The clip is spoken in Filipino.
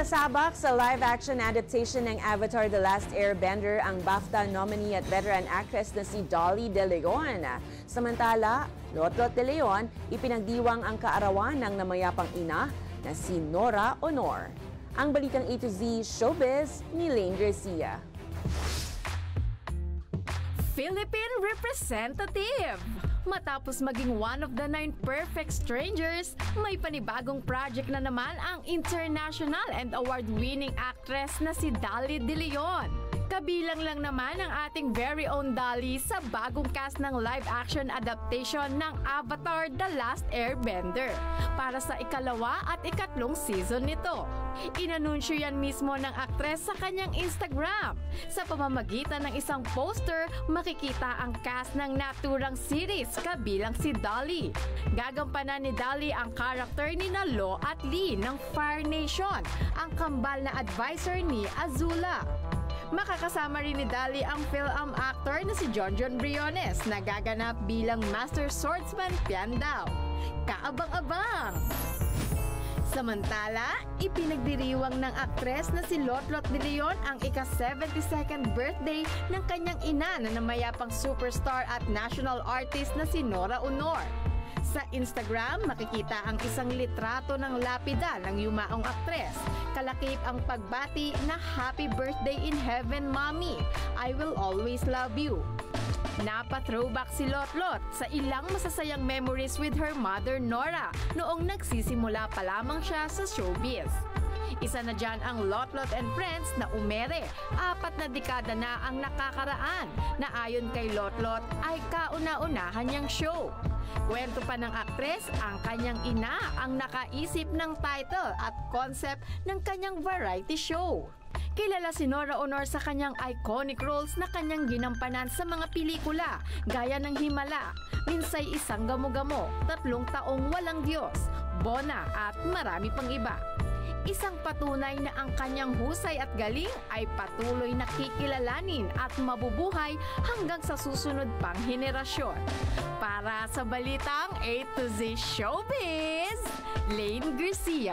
Sasabak sa live-action adaptation ng Avatar The Last Airbender ang BAFTA nominee at veteran actress na si Dolly De Leon. Samantala, Lotlot De Leon, ipinagdiwang ang kaarawan ng namayapang ina na si Nora Honor. Ang balitang A to Z Showbiz ni Lane Garcia. Philippine Representative! Matapos maging one of the 9 perfect strangers, may panibagong project na naman ang international and award-winning actress na si Dolly De Leon. Kabilang lang naman ang ating very own Dolly sa bagong cast ng live-action adaptation ng Avatar The Last Airbender para sa ikalawa at ikatlong season nito. Inanunsyo yan mismo ng aktres sa kanyang Instagram. Sa pamamagitan ng isang poster, makikita ang cast ng naturang series kabilang si Dolly. Gagampanan ni Dolly ang karakter ni Lo at Lee ng Fire Nation, ang kambal na advisor ni Azula. Makakasama rin ni Dolly ang film actor na si Jonjon Briones na gaganap bilang Master Swordsman Piandao. Kaabang-abang! Samantala, ipinagdiriwang ng aktres na si Lotlot De Leon ang ika-72nd birthday ng kanyang ina na namayapang superstar at national artist na si Nora Honor. Sa Instagram, makikita ang isang litrato ng lapida ng yumaong aktres. Kalakip ang pagbati na Happy Birthday in Heaven, Mommy! I will always love you. Napa-throwback si Lotlot sa ilang masasayang memories with her mother Nora noong nagsisimula pa lamang siya sa showbiz. Isa na dyan ang Lotlot and Friends na umere. 4 na dekada na ang nakakaraan na ayon kay Lotlot ay kauna-unahan niyang show. Kwento pa ng aktres, ang kanyang ina ang nakaisip ng title at concept ng kanyang variety show. Kilala si Nora Honor sa kanyang iconic roles na kanyang ginampanan sa mga pelikula gaya ng Himala, Minsay Isang Gamo-Gamo, 3 Taong Walang Diyos, Bona at marami pang iba. Isang patunay na ang kanyang husay at galing ay patuloy na kikilalanin at mabubuhay hanggang sa susunod pang henerasyon. Para sa balitang A to Z Showbiz, Lane Garcia.